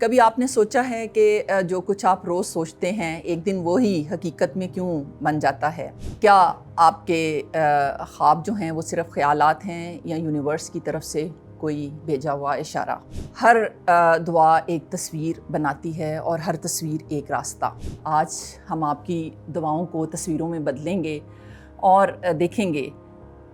کبھی آپ نے سوچا ہے کہ جو کچھ آپ روز سوچتے ہیں ایک دن وہی حقیقت میں کیوں بن جاتا ہے؟ کیا آپ کے خواب جو ہیں وہ صرف خیالات ہیں یا یونیورس کی طرف سے کوئی بھیجا ہوا اشارہ؟ ہر دعا ایک تصویر بناتی ہے اور ہر تصویر ایک راستہ۔ آج ہم آپ کی دعاؤں کو تصویروں میں بدلیں گے اور دیکھیں گے،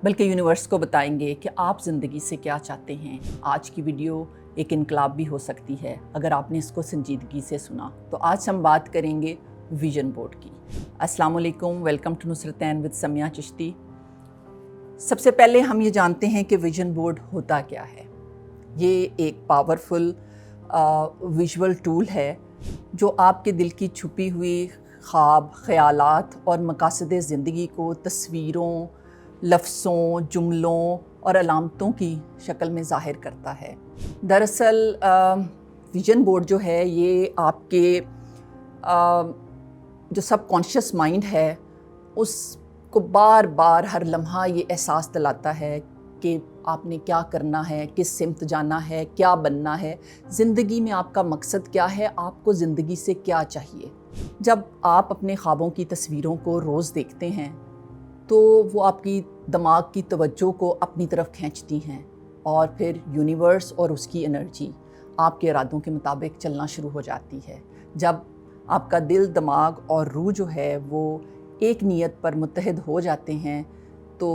بلکہ یونیورس کو بتائیں گے کہ آپ زندگی سے کیا چاہتے ہیں۔ آج کی ویڈیو ایک انقلاب بھی ہو سکتی ہے اگر آپ نے اس کو سنجیدگی سے سنا۔ تو آج ہم بات کریں گے ویژن بورڈ کی۔ السلام علیکم، welcome to Nusratain with Sumaiya Chishti. سب سے پہلے ہم یہ جانتے ہیں کہ ویژن بورڈ ہوتا کیا ہے۔ یہ ایک پاورفل ویژول ٹول ہے جو آپ کے دل کی چھپی ہوئی خواب، خیالات اور مقاصد زندگی کو تصویروں، لفظوں، جملوں اور علامتوں کی شکل میں ظاہر کرتا ہے۔ دراصل ویژن بورڈ جو ہے یہ آپ کے جو سب کانشیس مائنڈ ہے اس کو بار بار ہر لمحہ یہ احساس دلاتا ہے کہ آپ نے کیا کرنا ہے، کس سمت جانا ہے، کیا بننا ہے، زندگی میں آپ کا مقصد کیا ہے، آپ کو زندگی سے کیا چاہیے۔ جب آپ اپنے خوابوں کی تصویروں کو روز دیکھتے ہیں تو وہ آپ کی دماغ کی توجہ کو اپنی طرف کھینچتی ہیں اور پھر یونیورس اور اس کی انرجی آپ کے ارادوں کے مطابق چلنا شروع ہو جاتی ہے۔ جب آپ کا دل، دماغ اور روح جو ہے وہ ایک نیت پر متحد ہو جاتے ہیں تو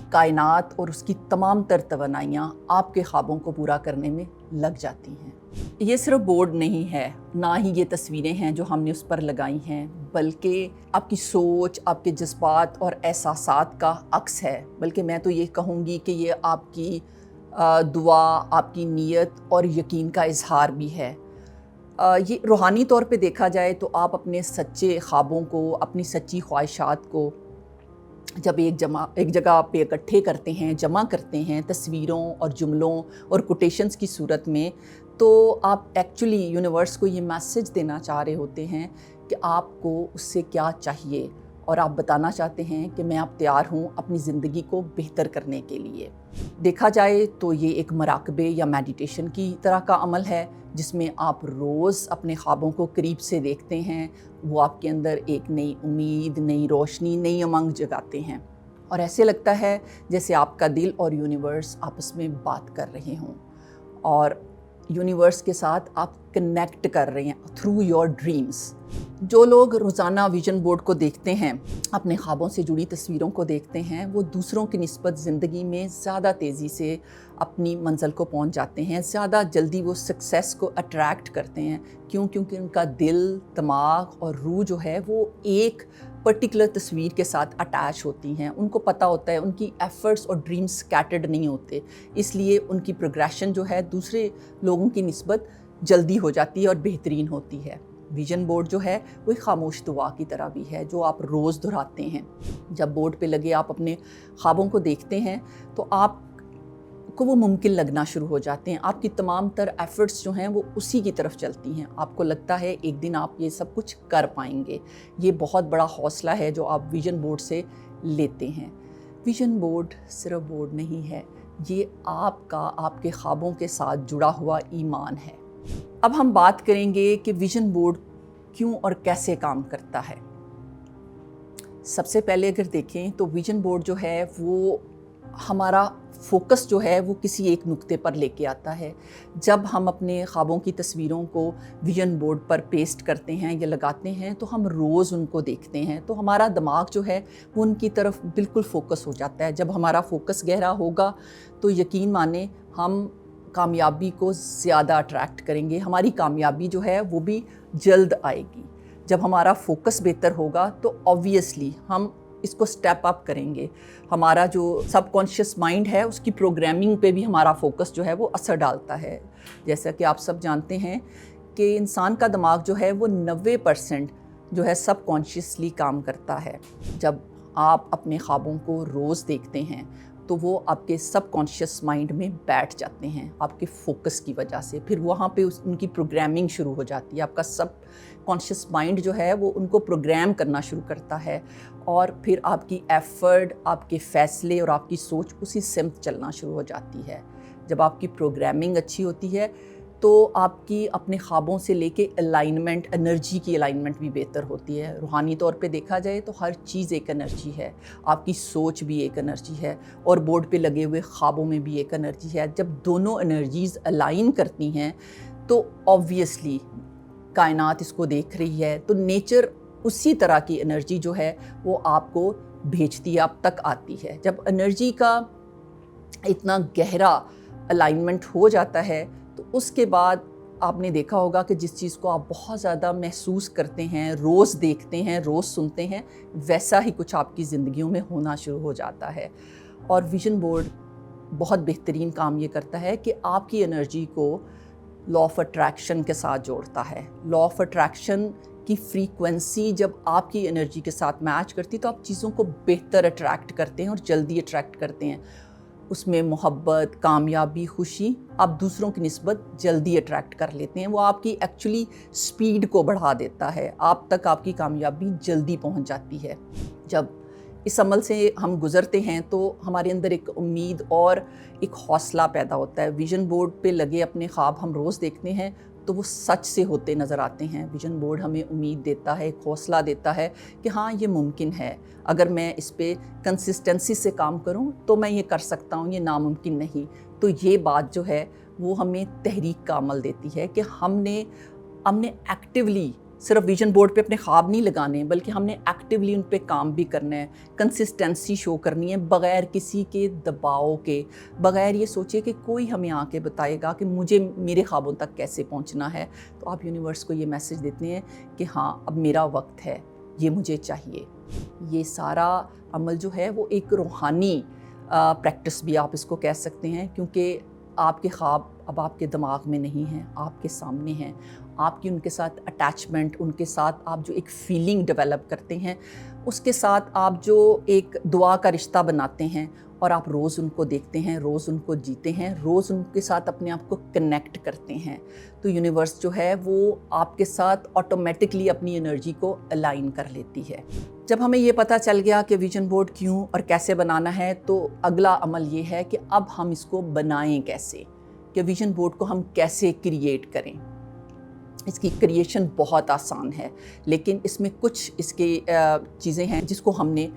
کائنات اور اس کی تمام تر توانائیاں آپ کے خوابوں کو پورا کرنے میں لگ جاتی ہیں۔ یہ صرف بورڈ نہیں ہے، نہ ہی یہ تصویریں ہیں جو ہم نے اس پر لگائی ہیں، بلکہ آپ کی سوچ، آپ کے جذبات اور احساسات کا عکس ہے۔ بلکہ میں تو یہ کہوں گی کہ یہ آپ کی دعا، آپ کی نیت اور یقین کا اظہار بھی ہے۔ یہ روحانی طور پہ دیکھا جائے تو آپ اپنے سچے خوابوں کو، اپنی سچی خواہشات کو جب ایک جگہ پہ اکٹھے کرتے ہیں، جمع کرتے ہیں تصویروں اور جملوں اور کوٹیشنز کی صورت میں، تو آپ ایکچولی یونیورس کو یہ میسج دینا چاہ رہے ہوتے ہیں کہ آپ کو اس سے کیا چاہیے، اور آپ بتانا چاہتے ہیں کہ میں اب تیار ہوں اپنی زندگی کو بہتر کرنے کے لیے۔ دیکھا جائے تو یہ ایک مراقبے یا میڈیٹیشن کی طرح کا عمل ہے جس میں آپ روز اپنے خوابوں کو قریب سے دیکھتے ہیں۔ وہ آپ کے اندر ایک نئی امید، نئی روشنی، نئی امنگ جگاتے ہیں، اور ایسے لگتا ہے جیسے آپ کا دل اور یونیورس آپس میں بات کر رہے ہوں اور یونیورس کے ساتھ آپ کنیکٹ کر رہے ہیں تھرو یور ڈریمز۔ جو لوگ روزانہ ویژن بورڈ کو دیکھتے ہیں، اپنے خوابوں سے جڑی تصویروں کو دیکھتے ہیں، وہ دوسروں کی نسبت زندگی میں زیادہ تیزی سے اپنی منزل کو پہنچ جاتے ہیں، زیادہ جلدی وہ سکسیس کو اٹریکٹ کرتے ہیں۔ کیونکہ ان کا دل، دماغ اور روح جو ہے وہ ایک پرٹیکولر تصویر کے ساتھ اٹیچ ہوتی ہیں۔ ان کو پتہ ہوتا ہے ان کی ایفرٹس اور ڈریمز سکیٹرڈ نہیں ہوتے، اس لیے ان کی پروگریشن جو ہے دوسرے لوگوں کی نسبت جلدی ہو جاتی ہے اور بہترین ہوتی ہے۔ ویژن بورڈ جو ہے وہ ایک خاموش دعا کی طرح بھی ہے جو آپ روز دہراتے ہیں۔ جب بورڈ پہ لگے آپ اپنے خوابوں کو دیکھتے ہیں تو آپ کو وہ ممکن لگنا شروع ہو جاتے ہیں۔ آپ کی تمام تر ایفرٹس جو ہیں وہ اسی کی طرف چلتی ہیں۔ آپ کو لگتا ہے ایک دن آپ یہ سب کچھ کر پائیں گے۔ یہ بہت بڑا حوصلہ ہے جو آپ ویژن بورڈ سے لیتے ہیں۔ ویژن بورڈ صرف بورڈ نہیں ہے، یہ آپ کا، آپ کے خوابوں کے ساتھ جڑا ہوا ایمان ہے۔ اب ہم بات کریں گے کہ ویژن بورڈ کیوں اور کیسے کام کرتا ہے۔ سب سے پہلے اگر دیکھیں تو ویژن بورڈ جو ہے وہ ہمارا فوکس جو ہے وہ کسی ایک نقطے پر لے کے آتا ہے۔ جب ہم اپنے خوابوں کی تصویروں کو ویژن بورڈ پر پیسٹ کرتے ہیں یا لگاتے ہیں تو ہم روز ان کو دیکھتے ہیں، تو ہمارا دماغ جو ہے وہ ان کی طرف بالکل فوکس ہو جاتا ہے۔ جب ہمارا فوکس گہرا ہوگا تو یقین مانیں ہم کامیابی کو زیادہ اٹریکٹ کریں گے، ہماری کامیابی جو ہے وہ بھی جلد آئے گی۔ جب ہمارا فوکس بہتر ہوگا تو آبویسلی ہم اس کو سٹیپ اپ کریں گے۔ ہمارا جو سب کانشیس مائنڈ ہے اس کی پروگرامنگ پہ بھی ہمارا فوکس جو ہے وہ اثر ڈالتا ہے۔ جیسا کہ آپ سب جانتے ہیں کہ انسان کا دماغ جو ہے وہ 90% جو ہے سب کانشیسلی کام کرتا ہے۔ جب آپ اپنے خوابوں کو روز دیکھتے ہیں تو وہ آپ کے سب کانشیس مائنڈ میں بیٹھ جاتے ہیں آپ کے فوکس کی وجہ سے۔ پھر وہاں پہ ان کی پروگرامنگ شروع ہو جاتی ہے۔ آپ کا سب کانشیس مائنڈ جو ہے وہ ان کو پروگرام کرنا شروع کرتا ہے، اور پھر آپ کی ایفرٹ، آپ کے فیصلے اور آپ کی سوچ اسی سمت چلنا شروع ہو جاتی ہے۔ جب آپ کی پروگرامنگ اچھی ہوتی ہے تو آپ کی اپنے خوابوں سے لے کے الائنمنٹ، انرجی کی الائنمنٹ بھی بہتر ہوتی ہے. روحانی طور پہ دیکھا جائے تو ہر چیز ایک انرجی ہے. آپ کی سوچ بھی ایک انرجی ہے اور بورڈ پہ لگے ہوئے خوابوں میں بھی ایک انرجی ہے. جب دونوں انرجیز الائن کرتی ہیں تو آبویسلی کائنات اس کو دیکھ رہی ہے، تو نیچر اسی طرح کی انرجی جو ہے وہ آپ کو بھیجتی ہے، آپ تک آتی ہے. جب انرجی کا اتنا گہرا الائنمنٹ ہو جاتا ہے تو اس کے بعد آپ نے دیکھا ہوگا کہ جس چیز کو آپ بہت زیادہ محسوس کرتے ہیں، روز دیکھتے ہیں، روز سنتے ہیں، ویسا ہی کچھ آپ کی زندگیوں میں ہونا شروع ہو جاتا ہے. اور ویژن بورڈ بہت بہترین کام یہ کرتا ہے کہ آپ کی انرجی کو لا آف اٹریکشن کے ساتھ جوڑتا ہے. لا آف اٹریکشن کی فریکوینسی جب آپ کی انرجی کے ساتھ میچ کرتی تو آپ چیزوں کو بہتر اٹریکٹ کرتے ہیں اور جلدی اٹریکٹ کرتے ہیں. اس میں محبت، کامیابی، خوشی آپ دوسروں کی نسبت جلدی اٹریکٹ کر لیتے ہیں. وہ آپ کی ایکچولی سپیڈ کو بڑھا دیتا ہے، آپ تک آپ کی کامیابی جلدی پہنچ جاتی ہے. جب اس عمل سے ہم گزرتے ہیں تو ہمارے اندر ایک امید اور ایک حوصلہ پیدا ہوتا ہے. ویژن بورڈ پہ لگے اپنے خواب ہم روز دیکھتے ہیں تو وہ سچ سے ہوتے نظر آتے ہیں. ویژن بورڈ ہمیں امید دیتا ہے، ایک حوصلہ دیتا ہے کہ ہاں یہ ممکن ہے، اگر میں اس پہ کنسسٹنسی سے کام کروں تو میں یہ کر سکتا ہوں، یہ ناممکن نہیں. تو یہ بات جو ہے وہ ہمیں تحریک کا عمل دیتی ہے کہ ہم نے ایکٹیولی صرف ویژن بورڈ پہ اپنے خواب نہیں لگانے بلکہ ہم نے ایکٹیولی ان پہ کام بھی کرنا ہے، کنسسٹنسی شو کرنی ہے بغیر کسی کے دباؤ کے، بغیر یہ سوچے کہ کوئی ہمیں آ کے بتائے گا کہ مجھے میرے خوابوں تک کیسے پہنچنا ہے. تو آپ یونیورس کو یہ میسج دیتے ہیں کہ ہاں اب میرا وقت ہے، یہ مجھے چاہیے. یہ سارا عمل جو ہے وہ ایک روحانی پریکٹس بھی آپ اس کو کہہ سکتے ہیں، کیونکہ آپ کے خواب اب آپ کے دماغ میں نہیں ہیں، آپ کے سامنے ہیں. آپ کی ان کے ساتھ اٹیچمنٹ، ان کے ساتھ آپ جو ایک فیلنگ ڈیولپ کرتے ہیں، اس کے ساتھ آپ جو ایک دعا کا رشتہ بناتے ہیں اور آپ روز ان کو دیکھتے ہیں، روز ان کو جیتے ہیں، روز ان کے ساتھ اپنے آپ کو کنیکٹ کرتے ہیں، تو یونیورس جو ہے وہ آپ کے ساتھ آٹومیٹکلی اپنی انرجی کو الائن کر لیتی ہے. جب ہمیں یہ پتہ چل گیا کہ ویژن بورڈ کیوں اور کیسے بنانا ہے تو اگلا عمل یہ ہے کہ اب ہم اس کو بنائیں کیسے، کہ ویژن بورڈ کو ہم کیسے کریٹ کریں. اس کی کریشن بہت آسان ہے، لیکن اس میں کچھ اس کی چیزیں ہیں جس کو ہم نے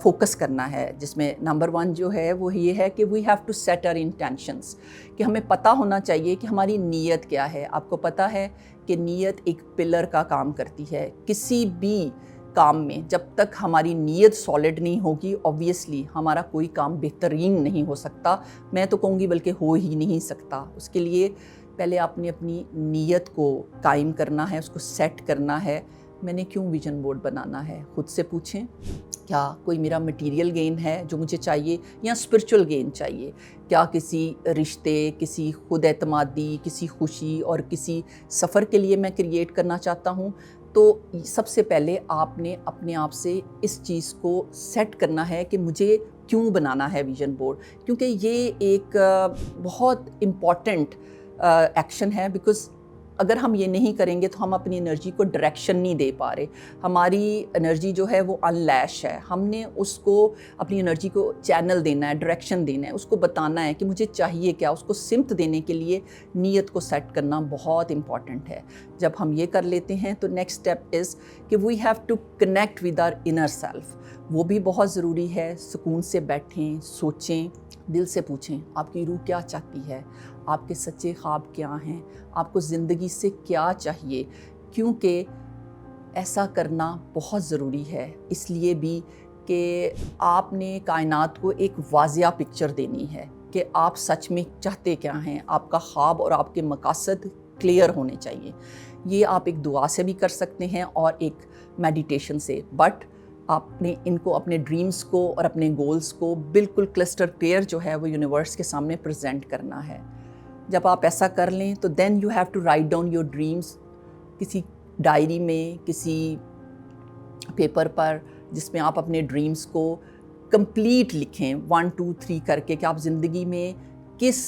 فوکس کرنا ہے، جس میں نمبر 1 جو ہے وہ یہ ہے کہ we have to set our intentions, کہ ہمیں پتہ ہونا چاہیے کہ ہماری نیت کیا ہے. آپ کو پتہ ہے کہ نیت ایک پلر کا کام کرتی ہے. کسی بھی کام میں جب تک ہماری نیت سالڈ نہیں ہوگی آبویسلی ہمارا کوئی کام بہترین نہیں ہو سکتا، میں تو کہوں گی بلکہ ہو ہی نہیں سکتا. اس کے لیے پہلے آپ نے اپنی نیت کو قائم کرنا ہے، اس کو سیٹ کرنا ہے. میں نے کیوں ویژن بورڈ بنانا ہے؟ خود سے پوچھیں، کیا کوئی میرا مٹیریل گین ہے جو مجھے چاہیے یا اسپرچول گین چاہیے؟ کیا کسی رشتے، کسی خود اعتمادی، کسی خوشی اور کسی سفر کے لیے میں کریٹ کرنا چاہتا ہوں؟ تو سب سے پہلے آپ نے اپنے آپ سے اس چیز کو سیٹ کرنا ہے کہ مجھے کیوں بنانا ہے ویژن بورڈ. کیونکہ یہ ایک بہت امپورٹنٹ ایکشن ہے، بیکاز اگر ہم یہ نہیں کریں گے تو ہم اپنی انرجی کو ڈائریکشن نہیں دے پا رہے. ہماری انرجی جو ہے وہ انلیش ہے، ہم نے اس کو اپنی انرجی کو چینل دینا ہے، ڈائریکشن دینا ہے، اس کو بتانا ہے کہ مجھے چاہیے کیا. اس کو سمت دینے کے لیے نیت کو سیٹ کرنا بہت امپورٹنٹ ہے. جب ہم یہ کر لیتے ہیں تو نیکسٹ اسٹیپ از کہ we have to connect with our inner self. وہ بھی بہت ضروری ہے. سکون سے بیٹھیں، سوچیں، دل سے پوچھیں آپ کی روح کیا چاہتی ہے، آپ کے سچے خواب کیا ہیں، آپ کو زندگی سے کیا چاہیے. کیونکہ ایسا کرنا بہت ضروری ہے، اس لیے بھی کہ آپ نے کائنات کو ایک واضح پکچر دینی ہے کہ آپ سچ میں چاہتے کیا ہیں. آپ کا خواب اور آپ کے مقاصد کلیئر ہونے چاہیے. یہ آپ ایک دعا سے بھی کر سکتے ہیں اور ایک میڈیٹیشن سے، بٹ آپ نے ان کو اپنے ڈریمز کو اور اپنے گولز کو بالکل کلسٹر کلیئر جو ہے وہ یونیورس کے سامنے پریزنٹ کرنا ہے. جب آپ ایسا کر لیں تو then you have to write down your dreams, کسی ڈائری میں، کسی پیپر پر، جس میں آپ اپنے ڈریمز کو کمپلیٹ لکھیں 1 2 3 کر کے کہ آپ زندگی میں کس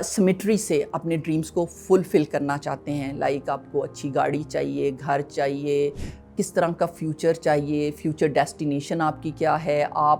سمیٹری سے اپنے ڈریمز کو فلفل کرنا چاہتے ہیں. لائک آپ کو اچھی گاڑی چاہیے، گھر چاہیے، کس طرح کا فیوچر چاہیے، فیوچر ڈیسٹینیشن آپ کی کیا ہے، آپ